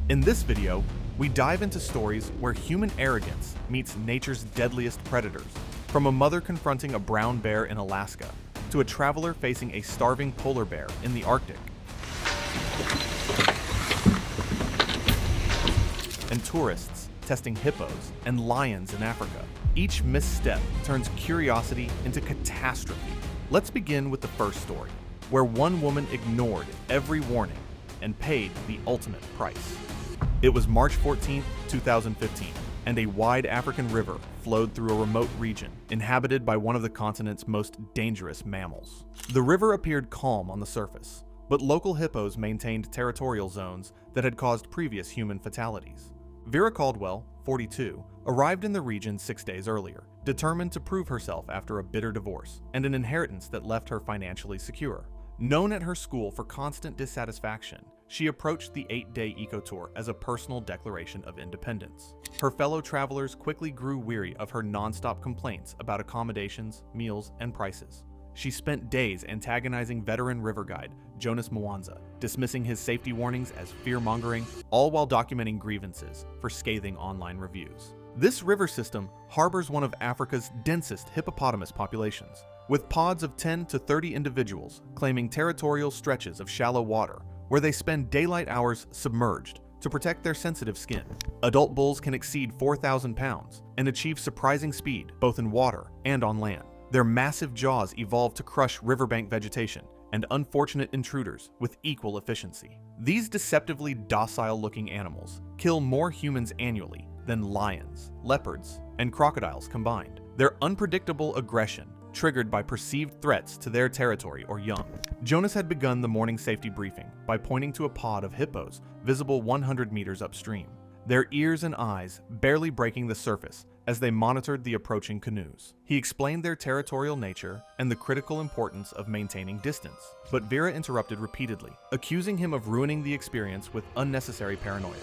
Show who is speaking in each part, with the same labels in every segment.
Speaker 1: In this video, we dive into stories where human arrogance meets nature's deadliest predators, from a mother confronting a brown bear in Alaska to a traveler facing a starving polar bear in the Arctic, and tourists testing hippos and lions in Africa. Each misstep turns curiosity into catastrophe. Let's begin with the first story, where one woman ignored every warning and paid the ultimate price. It was March 14, 2015, and a wide African river flowed through a remote region inhabited by one of the continent's most dangerous mammals. The river appeared calm on the surface, but local hippos maintained territorial zones that had caused previous human fatalities. Vera Caldwell, 42, arrived in the region 6 days earlier, determined to prove herself after a bitter divorce and an inheritance that left her financially secure. Known at her school for constant dissatisfaction, she approached the 8-day eco-tour as a personal declaration of independence. Her fellow travelers quickly grew weary of her non-stop complaints about accommodations, meals, and prices. She spent days antagonizing veteran river guide Jonas Mwanza, dismissing his safety warnings as fear-mongering, all while documenting grievances for scathing online reviews. This river system harbors one of Africa's densest hippopotamus populations, with pods of 10 to 30 individuals claiming territorial stretches of shallow water where they spend daylight hours submerged to protect their sensitive skin. Adult bulls can exceed 4,000 pounds and achieve surprising speed both in water and on land. Their massive jaws evolved to crush riverbank vegetation and unfortunate intruders with equal efficiency. These deceptively docile-looking animals kill more humans annually than lions, leopards, and crocodiles combined. Their unpredictable aggression triggered by perceived threats to their territory or young. Jonas had begun the morning safety briefing by pointing to a pod of hippos visible 100 meters upstream, their ears and eyes barely breaking the surface as they monitored the approaching canoes. He explained their territorial nature and the critical importance of maintaining distance, but Vera interrupted repeatedly, accusing him of ruining the experience with unnecessary paranoia.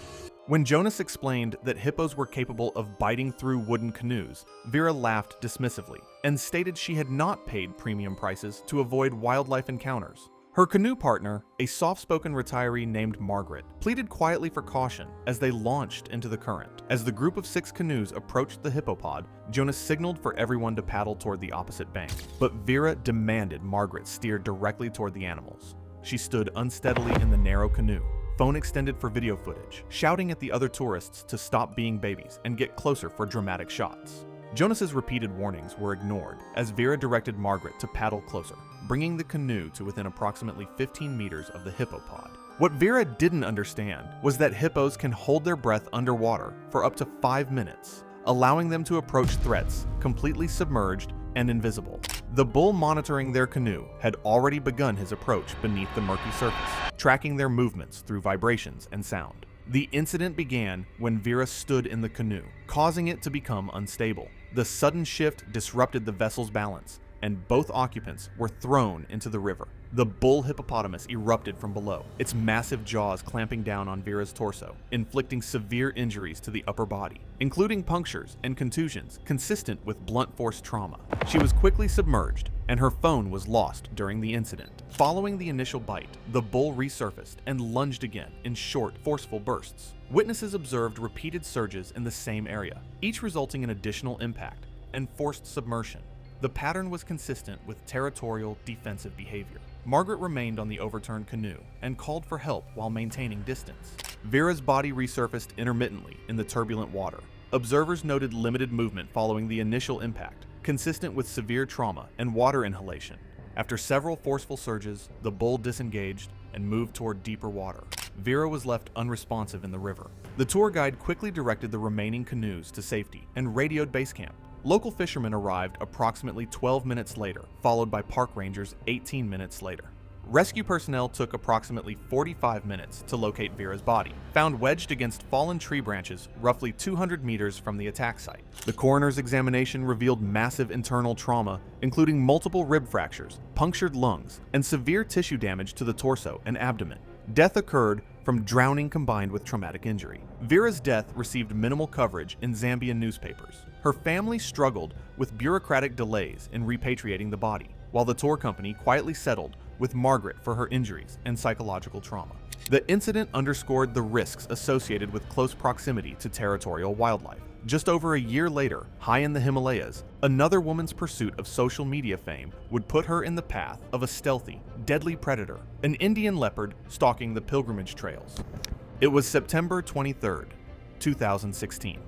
Speaker 1: When Jonas explained that hippos were capable of biting through wooden canoes, Vera laughed dismissively and stated she had not paid premium prices to avoid wildlife encounters. Her canoe partner, a soft-spoken retiree named Margaret, pleaded quietly for caution as they launched into the current. As the group of 6 canoes approached the hippopod, Jonas signaled for everyone to paddle toward the opposite bank, but Vera demanded Margaret steer directly toward the animals. She stood unsteadily in the narrow canoe, phone extended for video footage, shouting at the other tourists to stop being babies and get closer for dramatic shots. Jonas's repeated warnings were ignored as Vera directed Margaret to paddle closer, bringing the canoe to within approximately 15 meters of the hippopod. What Vera didn't understand was that hippos can hold their breath underwater for up to 5 minutes, allowing them to approach threats completely submerged and invisible. The bull monitoring their canoe had already begun his approach beneath the murky surface, tracking their movements through vibrations and sound. The incident began when Vera stood in the canoe, causing it to become unstable. The sudden shift disrupted the vessel's balance, and both occupants were thrown into the river. The bull hippopotamus erupted from below, its massive jaws clamping down on Vera's torso, inflicting severe injuries to the upper body, including punctures and contusions consistent with blunt force trauma. She was quickly submerged, and her phone was lost during the incident. Following the initial bite, the bull resurfaced and lunged again in short, forceful bursts. Witnesses observed repeated surges in the same area, each resulting in additional impact and forced submersion. The pattern was consistent with territorial, defensive behavior. Margaret remained on the overturned canoe and called for help while maintaining distance. Vera's body resurfaced intermittently in the turbulent water. Observers noted limited movement following the initial impact, consistent with severe trauma and water inhalation. After several forceful surges, the bull disengaged and moved toward deeper water. Vera was left unresponsive in the river. The tour guide quickly directed the remaining canoes to safety and radioed base camp. Local fishermen arrived approximately 12 minutes later, followed by park rangers 18 minutes later. Rescue personnel took approximately 45 minutes to locate Vera's body, found wedged against fallen tree branches roughly 200 meters from the attack site. The coroner's examination revealed massive internal trauma, including multiple rib fractures, punctured lungs, and severe tissue damage to the torso and abdomen. Death occurred from drowning combined with traumatic injury. Vera's death received minimal coverage in Zambian newspapers. Her family struggled with bureaucratic delays in repatriating the body, while the tour company quietly settled with Margaret for her injuries and psychological trauma. The incident underscored the risks associated with close proximity to territorial wildlife. Just over a year later, high in the Himalayas, another woman's pursuit of social media fame would put her in the path of a stealthy, deadly predator, an Indian leopard stalking the pilgrimage trails. It was September 23, 2016.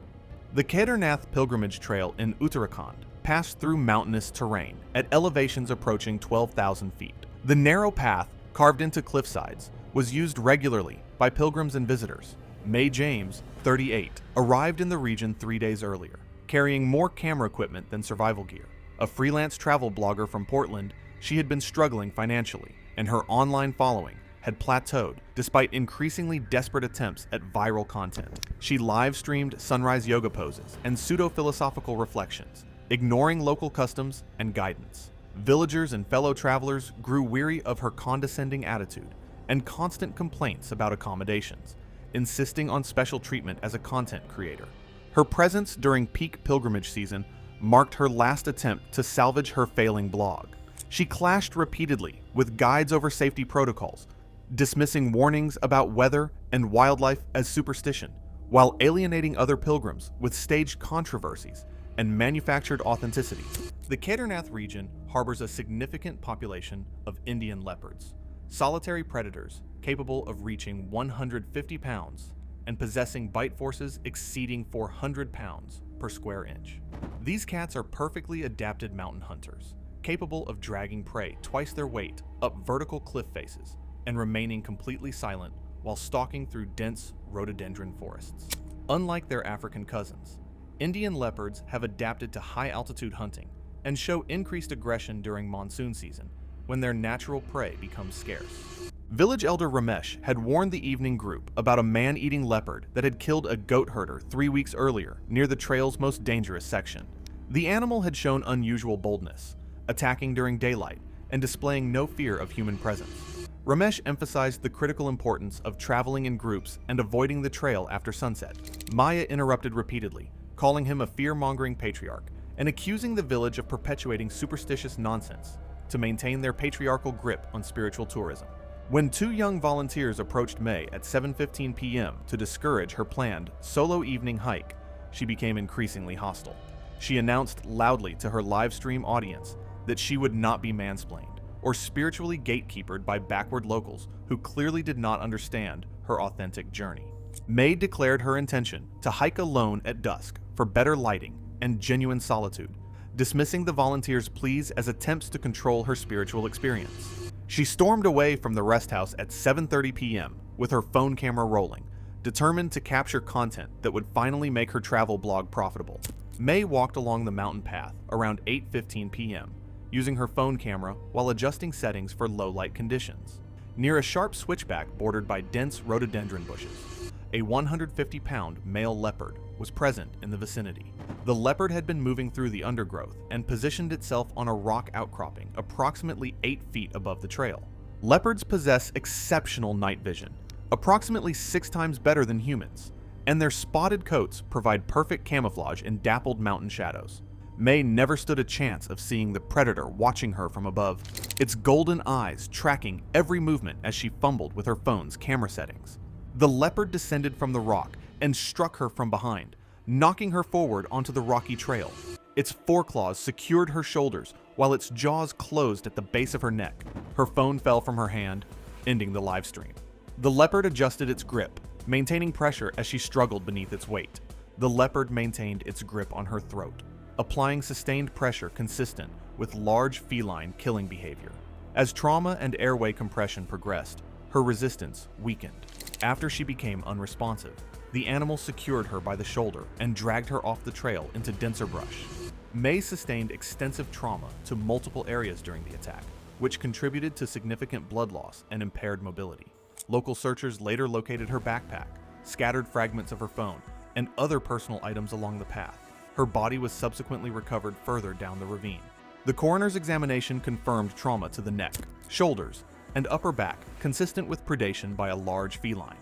Speaker 1: The Kedarnath pilgrimage trail in Uttarakhand passed through mountainous terrain at elevations approaching 12,000 feet. The narrow path, carved into cliffsides, was used regularly by pilgrims and visitors. May James, 38, arrived in the region 3 days earlier, carrying more camera equipment than survival gear. A freelance travel blogger from Portland, she had been struggling financially, and her online following had plateaued despite increasingly desperate attempts at viral content. She live-streamed sunrise yoga poses and pseudo-philosophical reflections, ignoring local customs and guidance. Villagers and fellow travelers grew weary of her condescending attitude and constant complaints about accommodations, insisting on special treatment as a content creator. Her presence during peak pilgrimage season marked her last attempt to salvage her failing blog. She clashed repeatedly with guides over safety protocols, dismissing warnings about weather and wildlife as superstition, while alienating other pilgrims with staged controversies and manufactured authenticity. The Kedarnath region harbors a significant population of Indian leopards, solitary predators capable of reaching 150 pounds and possessing bite forces exceeding 400 pounds per square inch. These cats are perfectly adapted mountain hunters, capable of dragging prey twice their weight up vertical cliff faces and remaining completely silent while stalking through dense rhododendron forests. Unlike their African cousins, Indian leopards have adapted to high-altitude hunting and show increased aggression during monsoon season, when their natural prey becomes scarce. Village elder Ramesh had warned the evening group about a man-eating leopard that had killed a goat herder 3 weeks earlier near the trail's most dangerous section. The animal had shown unusual boldness, attacking during daylight and displaying no fear of human presence. Ramesh emphasized the critical importance of traveling in groups and avoiding the trail after sunset. Maya interrupted repeatedly, calling him a fear-mongering patriarch and accusing the village of perpetuating superstitious nonsense to maintain their patriarchal grip on spiritual tourism. When 2 young volunteers approached May at 7:15 p.m. to discourage her planned solo evening hike, she became increasingly hostile. She announced loudly to her live stream audience that she would not be mansplained or spiritually gatekeepered by backward locals who clearly did not understand her authentic journey. May declared her intention to hike alone at dusk for better lighting and genuine solitude, dismissing the volunteers' pleas as attempts to control her spiritual experience. She stormed away from the rest house at 7:30 p.m. with her phone camera rolling, determined to capture content that would finally make her travel blog profitable. May walked along the mountain path around 8:15 p.m., using her phone camera while adjusting settings for low-light conditions. Near a sharp switchback bordered by dense rhododendron bushes, a 150-pound male leopard was present in the vicinity. The leopard had been moving through the undergrowth and positioned itself on a rock outcropping approximately 8 feet above the trail. Leopards possess exceptional night vision, approximately 6 times better than humans, and their spotted coats provide perfect camouflage in dappled mountain shadows. May never stood a chance of seeing the predator watching her from above, its golden eyes tracking every movement as she fumbled with her phone's camera settings. The leopard descended from the rock and struck her from behind, knocking her forward onto the rocky trail. Its foreclaws secured her shoulders while its jaws closed at the base of her neck. Her phone fell from her hand, ending the live stream. The leopard adjusted its grip, maintaining pressure as she struggled beneath its weight. The leopard maintained its grip on her throat, applying sustained pressure consistent with large feline killing behavior. As trauma and airway compression progressed, her resistance weakened. After she became unresponsive, the animal secured her by the shoulder and dragged her off the trail into denser brush. May sustained extensive trauma to multiple areas during the attack, which contributed to significant blood loss and impaired mobility. Local searchers later located her backpack, scattered fragments of her phone, and other personal items along the path. Her body was subsequently recovered further down the ravine. The coroner's examination confirmed trauma to the neck, shoulders, and upper back consistent with predation by a large feline.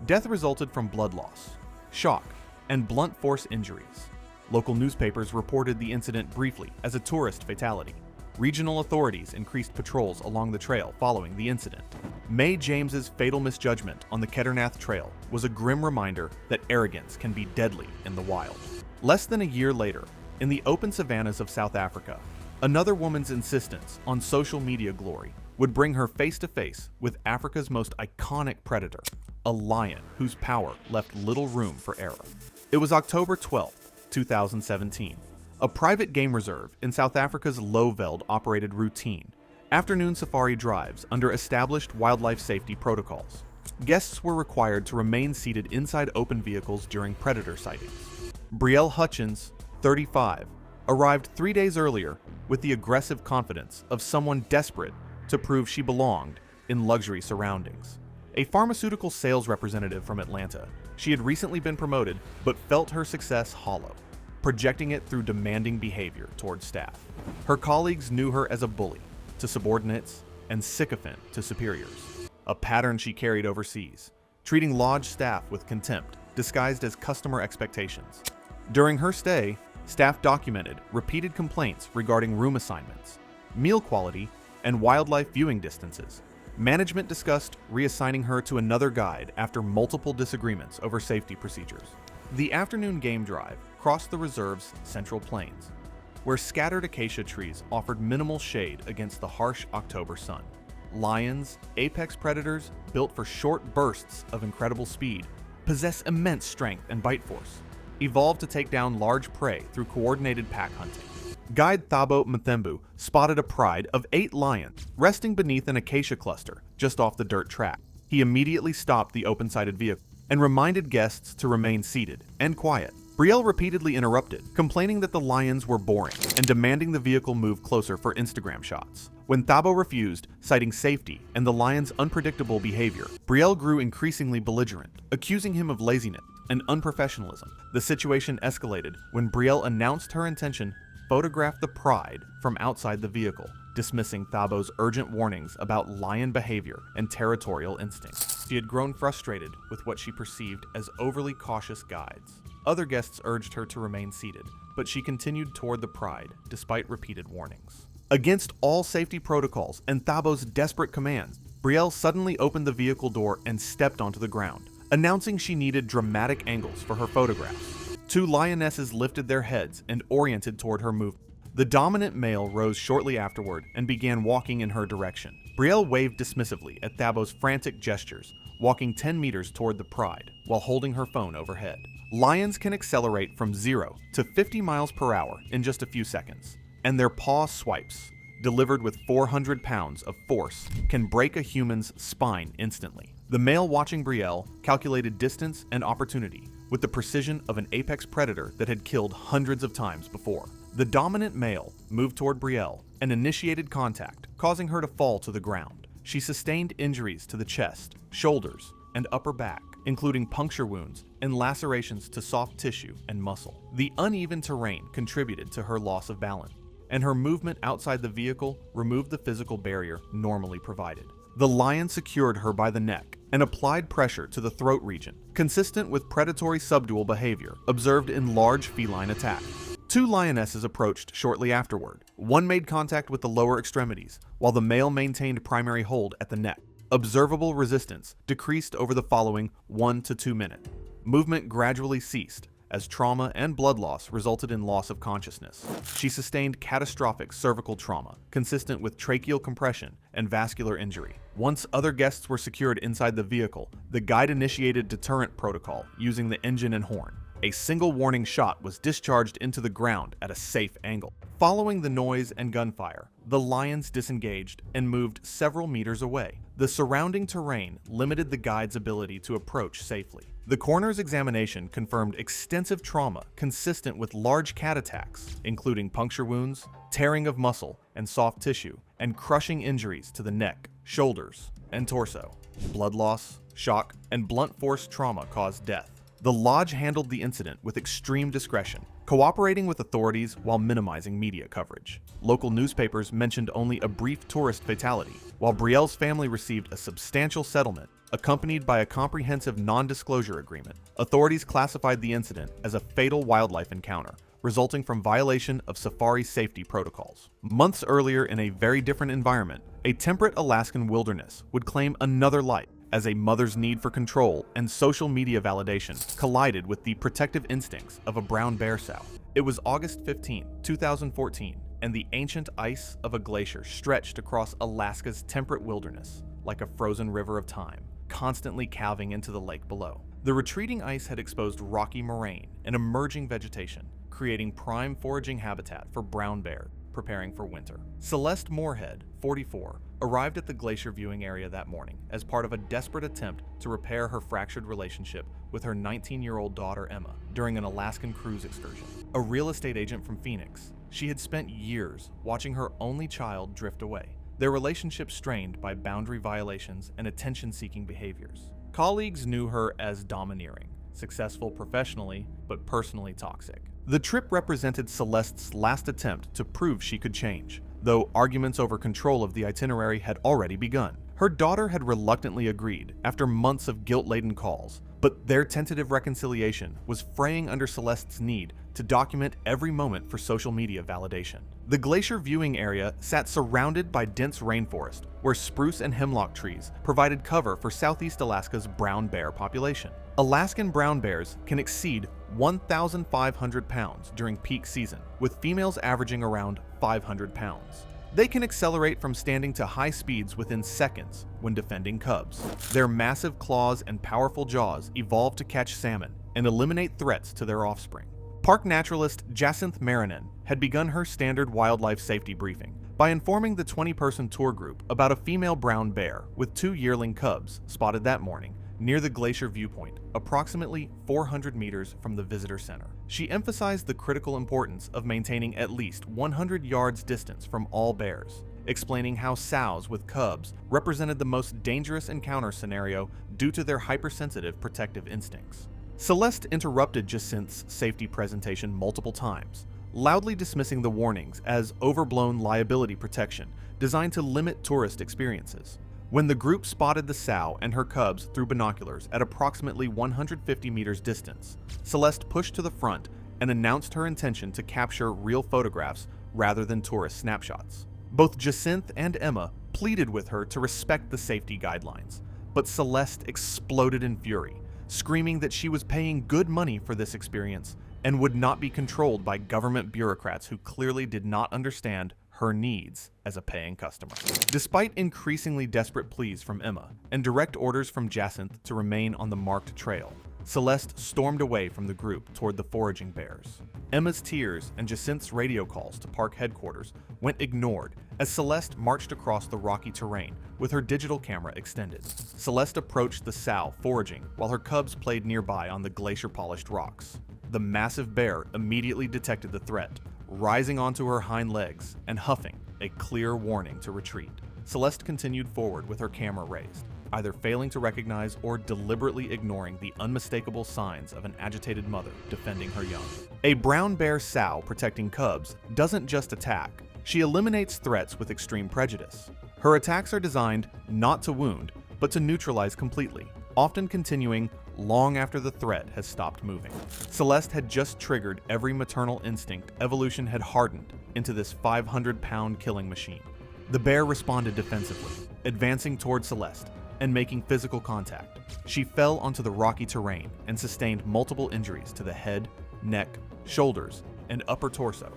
Speaker 1: Death resulted from blood loss, shock, and blunt force injuries. Local newspapers reported the incident briefly as a tourist fatality. regional authorities increased patrols along the trail following the incident. Mae James's fatal misjudgment on the Kedarnath Trail was a grim reminder that arrogance can be deadly in the wild. Less than a year later, in the open savannas of South Africa, another woman's insistence on social media glory would bring her face to face with Africa's most iconic predator, a lion whose power left little room for error. It was October 12, 2017. A private game reserve in South Africa's Lowveld operated routine afternoon safari drives under established wildlife safety protocols. Guests were required to remain seated inside open vehicles during predator sightings. Brielle Hutchins, 35, arrived 3 days earlier with the aggressive confidence of someone desperate to prove she belonged in luxury surroundings. A pharmaceutical sales representative from Atlanta, she had recently been promoted but felt her success hollow, projecting it through demanding behavior towards staff. Her colleagues knew her as a bully to subordinates and sycophant to superiors, a pattern she carried overseas, treating lodge staff with contempt disguised as customer expectations. During her stay, staff documented repeated complaints regarding room assignments, meal quality, and wildlife viewing distances. Management discussed reassigning her to another guide after multiple disagreements over safety procedures. The afternoon game drive crossed the reserve's central plains, where scattered acacia trees offered minimal shade against the harsh October sun. Lions, apex predators built for short bursts of incredible speed, possess immense strength and bite force, evolved to take down large prey through coordinated pack hunting. Guide Thabo Mthembu spotted a pride of 8 lions resting beneath an acacia cluster just off the dirt track. He immediately stopped the open-sided vehicle and reminded guests to remain seated and quiet. Brielle repeatedly interrupted, complaining that the lions were boring and demanding the vehicle move closer for Instagram shots. When Thabo refused, citing safety and the lion's unpredictable behavior, Brielle grew increasingly belligerent, accusing him of laziness and unprofessionalism. The situation escalated when Brielle announced her intention to photograph the pride from outside the vehicle, dismissing Thabo's urgent warnings about lion behavior and territorial instincts. She had grown frustrated with what she perceived as overly cautious guides. Other guests urged her to remain seated, but she continued toward the pride despite repeated warnings. Against all safety protocols and Thabo's desperate commands, Brielle suddenly opened the vehicle door and stepped onto the ground, announcing she needed dramatic angles for her photographs. 2 lionesses lifted their heads and oriented toward her movement. The dominant male rose shortly afterward and began walking in her direction. Brielle waved dismissively at Thabo's frantic gestures, walking 10 meters toward the pride while holding her phone overhead. Lions can accelerate from 0 to 50 miles per hour in just a few seconds, and their paw swipes, delivered with 400 pounds of force, can break a human's spine instantly. The male watching Brielle calculated distance and opportunity with the precision of an apex predator that had killed hundreds of times before. The dominant male moved toward Brielle and initiated contact, causing her to fall to the ground. She sustained injuries to the chest, shoulders, and upper back, including puncture wounds and lacerations to soft tissue and muscle. The uneven terrain contributed to her loss of balance, and her movement outside the vehicle removed the physical barrier normally provided. The lion secured her by the neck and applied pressure to the throat region, consistent with predatory subdual behavior observed in large feline attacks. 2 lionesses approached shortly afterward. One made contact with the lower extremities, while the male maintained primary hold at the neck. Observable resistance decreased over the following 1 to 2 minutes. Movement gradually ceased as trauma and blood loss resulted in loss of consciousness. She sustained catastrophic cervical trauma, consistent with tracheal compression and vascular injury. Once other guests were secured inside the vehicle, the guide initiated deterrent protocol using the engine and horn. A single warning shot was discharged into the ground at a safe angle. Following the noise and gunfire, the lions disengaged and moved several meters away. The surrounding terrain limited the guide's ability to approach safely. The coroner's examination confirmed extensive trauma consistent with large cat attacks, including puncture wounds, tearing of muscle and soft tissue, and crushing injuries to the neck, shoulders, and torso. Blood loss, shock, and blunt force trauma caused death. The lodge handled the incident with extreme discretion, cooperating with authorities while minimizing media coverage. Local newspapers mentioned only a brief tourist fatality, while Brielle's family received a substantial settlement accompanied by a comprehensive non-disclosure agreement. Authorities classified the incident as a fatal wildlife encounter, resulting from violation of safari safety protocols. Months earlier, in a very different environment, a temperate Alaskan wilderness would claim another life as a mother's need for control and social media validation collided with the protective instincts of a brown bear sow. It was August 15, 2014, and the ancient ice of a glacier stretched across Alaska's temperate wilderness like a frozen river of time, constantly calving into the lake below. The retreating ice had exposed rocky moraine and emerging vegetation, creating prime foraging habitat for brown bear preparing for winter. Celeste Moorhead, 44, arrived at the glacier viewing area that morning as part of a desperate attempt to repair her fractured relationship with her 19-year-old daughter Emma during an Alaskan cruise excursion. A real estate agent from Phoenix, she had spent years watching her only child drift away, their relationship strained by boundary violations and attention-seeking behaviors. Colleagues knew her as domineering, successful professionally, but personally toxic. The trip represented Celeste's last attempt to prove she could change, though arguments over control of the itinerary had already begun. Her daughter had reluctantly agreed after months of guilt-laden calls, but their tentative reconciliation was fraying under Celeste's need to document every moment for social media validation. The glacier viewing area sat surrounded by dense rainforest, where spruce and hemlock trees provided cover for Southeast Alaska's brown bear population. Alaskan brown bears can exceed 1,500 pounds during peak season, with females averaging around 500 pounds. They can accelerate from standing to high speeds within seconds when defending cubs. Their massive claws and powerful jaws evolve to catch salmon and eliminate threats to their offspring. Park naturalist Jacinth Marinin had begun her standard wildlife safety briefing by informing the 20-person tour group about a female brown bear with 2 yearling cubs spotted that morning near the glacier viewpoint, approximately 400 meters from the visitor center. She emphasized the critical importance of maintaining at least 100 yards distance from all bears, explaining how sows with cubs represented the most dangerous encounter scenario due to their hypersensitive protective instincts. Celeste interrupted Jacinth's safety presentation multiple times, loudly dismissing the warnings as overblown liability protection designed to limit tourist experiences. When the group spotted the sow and her cubs through binoculars at approximately 150 meters distance, Celeste pushed to the front and announced her intention to capture real photographs rather than tourist snapshots. Both Jacinth and Emma pleaded with her to respect the safety guidelines, but Celeste exploded in fury, screaming that she was paying good money for this experience and would not be controlled by government bureaucrats who clearly did not understand her needs as a paying customer. Despite increasingly desperate pleas from Emma and direct orders from Jacinth to remain on the marked trail, Celeste stormed away from the group toward the foraging bears. Emma's tears and Jacinth's radio calls to park headquarters went ignored as Celeste marched across the rocky terrain with her digital camera extended. Celeste approached the sow foraging while her cubs played nearby on the glacier-polished rocks. The massive bear immediately detected the threat, rising onto her hind legs and huffing a clear warning to retreat. Celeste continued forward with her camera raised, either failing to recognize or deliberately ignoring the unmistakable signs of an agitated mother defending her young. A brown bear sow protecting cubs doesn't just attack, she eliminates threats with extreme prejudice. Her attacks are designed not to wound, but to neutralize completely, often continuing long after the threat has stopped moving. Celeste had just triggered every maternal instinct evolution had hardened into this 500-pound killing machine. The bear responded defensively, advancing toward Celeste and making physical contact. She fell onto the rocky terrain and sustained multiple injuries to the head, neck, shoulders, and upper torso,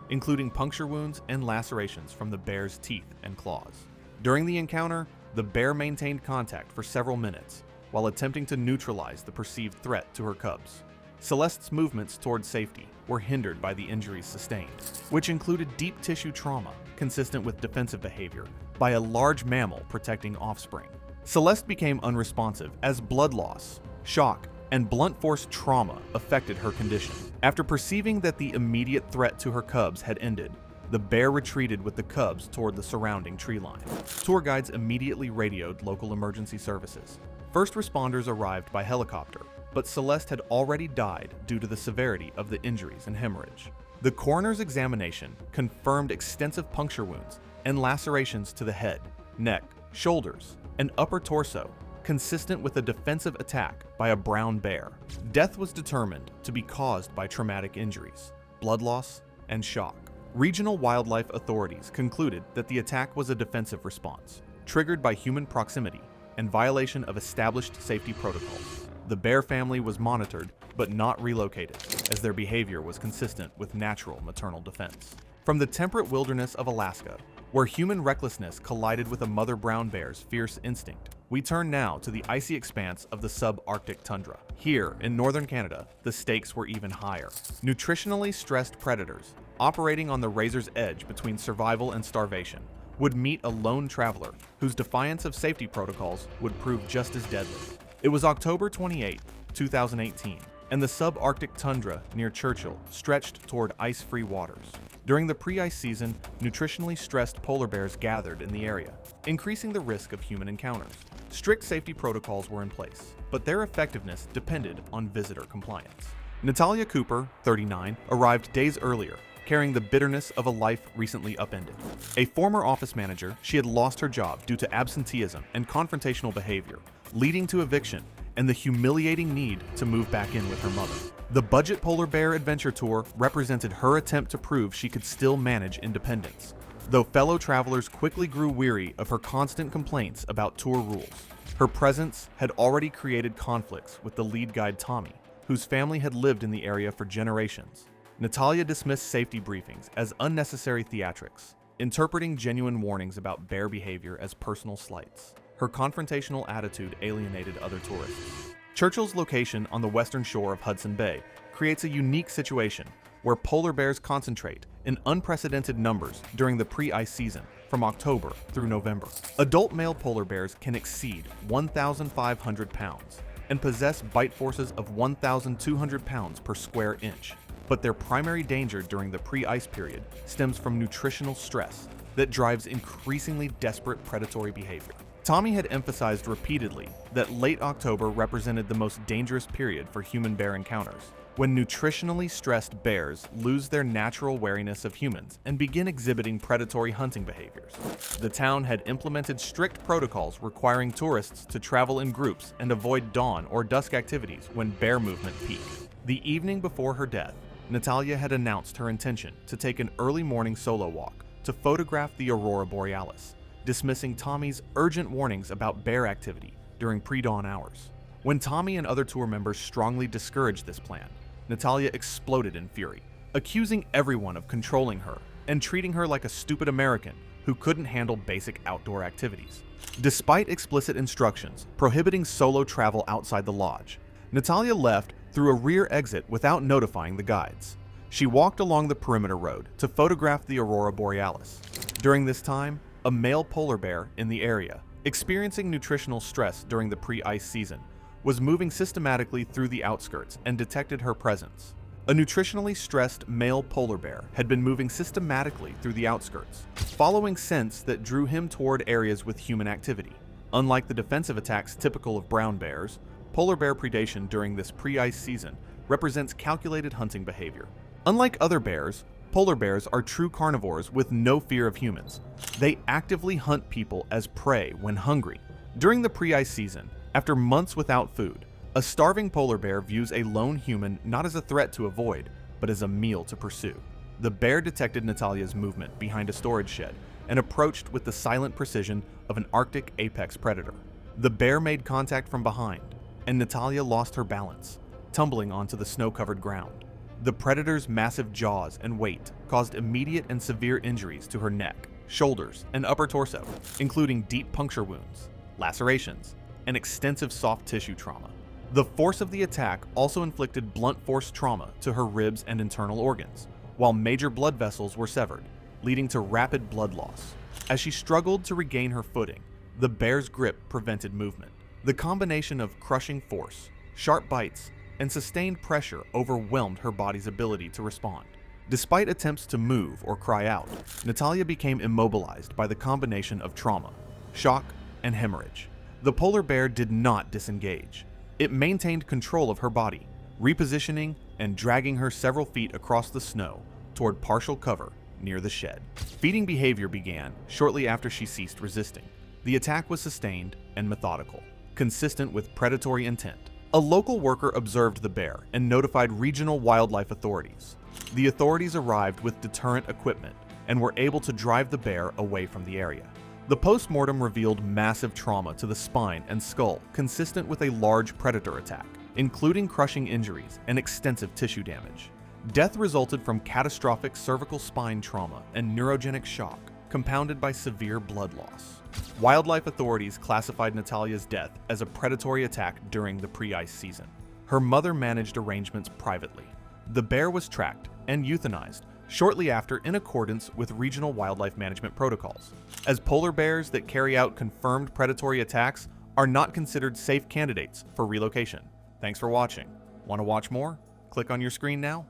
Speaker 1: including puncture wounds and lacerations from the bear's teeth and claws. During the encounter, the bear maintained contact for several minutes while attempting to neutralize the perceived threat to her cubs. Celeste's movements toward safety were hindered by the injuries sustained, which included deep tissue trauma consistent with defensive behavior by a large mammal protecting offspring. Celeste became unresponsive as blood loss, shock, and blunt force trauma affected her condition. After perceiving that the immediate threat to her cubs had ended, the bear retreated with the cubs toward the surrounding tree line. Tour guides immediately radioed local emergency services. First responders arrived by helicopter, but Celeste had already died due to the severity of the injuries and hemorrhage. The coroner's examination confirmed extensive puncture wounds and lacerations to the head, neck, shoulders, and upper torso, consistent with a defensive attack by a brown bear. Death was determined to be caused by traumatic injuries. blood loss and shock. Regional wildlife authorities concluded that the attack was a defensive response, triggered by human proximity and violation of established safety protocols. The bear family was monitored but not relocated, as their behavior was consistent with natural maternal defense. From the temperate wilderness of Alaska, where human recklessness collided with a mother brown bear's fierce instinct, we turn now to the icy expanse of the subarctic tundra. Here, in northern Canada, the stakes were even higher. Nutritionally stressed predators, operating on the razor's edge between survival and starvation, would meet a lone traveler whose defiance of safety protocols would prove just as deadly. It was October 28, 2018, and the subarctic tundra near Churchill stretched toward ice-free waters. During the pre-ice season, nutritionally stressed polar bears gathered in the area, increasing the risk of human encounters. Strict safety protocols were in place, but their effectiveness depended on visitor compliance. Natalia Cooper, 39, arrived days earlier, carrying the bitterness of a life recently upended. A former office manager, she had lost her job due to absenteeism and confrontational behavior, leading to eviction and the humiliating need to move back in with her mother. The Budget Polar Bear Adventure Tour represented her attempt to prove she could still manage independence, though fellow travelers quickly grew weary of her constant complaints about tour rules. Her presence had already created conflicts with the lead guide Tommy, whose family had lived in the area for generations. Natalia dismissed safety briefings as unnecessary theatrics, interpreting genuine warnings about bear behavior as personal slights. Her confrontational attitude alienated other tourists. Churchill's location on the western shore of Hudson Bay creates a unique situation where polar bears concentrate in unprecedented numbers during the pre-ice season from October through November. Adult male polar bears can exceed 1,500 pounds and possess bite forces of 1,200 pounds per square inch. But their primary danger during the pre-ice period stems from nutritional stress that drives increasingly desperate predatory behavior. Tommy had emphasized repeatedly that late October represented the most dangerous period for human-bear encounters, when nutritionally stressed bears lose their natural wariness of humans and begin exhibiting predatory hunting behaviors. The town had implemented strict protocols requiring tourists to travel in groups and avoid dawn or dusk activities when bear movement peaked. The evening before her death, Natalia had announced her intention to take an early morning solo walk to photograph the aurora borealis, dismissing Tommy's urgent warnings about bear activity during pre-dawn hours. When Tommy and other tour members strongly discouraged this plan, Natalia exploded in fury, accusing everyone of controlling her and treating her like a stupid American who couldn't handle basic outdoor activities. Despite explicit instructions prohibiting solo travel outside the lodge, Natalia left through a rear exit without notifying the guides. She walked along the perimeter road to photograph the aurora borealis. During this time, a male polar bear in the area, experiencing nutritional stress during the pre-ice season, was moving systematically through the outskirts and detected her presence. A nutritionally stressed male polar bear had been moving systematically through the outskirts, following scents that drew him toward areas with human activity. Unlike the defensive attacks typical of brown bears, polar bear predation during this pre-ice season represents calculated hunting behavior. Unlike other bears, polar bears are true carnivores with no fear of humans. They actively hunt people as prey when hungry. During the pre-ice season, after months without food, a starving polar bear views a lone human not as a threat to avoid, but as a meal to pursue. The bear detected Natalia's movement behind a storage shed and approached with the silent precision of an Arctic apex predator. The bear made contact from behind, and Natalia lost her balance, tumbling onto the snow-covered ground. The predator's massive jaws and weight caused immediate and severe injuries to her neck, shoulders, and upper torso, including deep puncture wounds, lacerations, and extensive soft tissue trauma. The force of the attack also inflicted blunt force trauma to her ribs and internal organs, while major blood vessels were severed, leading to rapid blood loss. As she struggled to regain her footing, the bear's grip prevented movement. The combination of crushing force, sharp bites, and sustained pressure overwhelmed her body's ability to respond. Despite attempts to move or cry out, Natalia became immobilized by the combination of trauma, shock, and hemorrhage. The polar bear did not disengage. It maintained control of her body, repositioning and dragging her several feet across the snow toward partial cover near the shed. Feeding behavior began shortly after she ceased resisting. The attack was sustained and methodical, consistent with predatory intent. A local worker observed the bear and notified regional wildlife authorities. The authorities arrived with deterrent equipment and were able to drive the bear away from the area. The post-mortem revealed massive trauma to the spine and skull consistent with a large predator attack, including crushing injuries and extensive tissue damage. Death resulted from catastrophic cervical spine trauma and neurogenic shock, compounded by severe blood loss. Wildlife authorities classified Natalia's death as a predatory attack during the pre-ice season. Her mother managed arrangements privately. The bear was tracked and euthanized shortly after in accordance with regional wildlife management protocols, as polar bears that carry out confirmed predatory attacks are not considered safe candidates for relocation. Thanks for watching. Want to watch more? Click on your screen now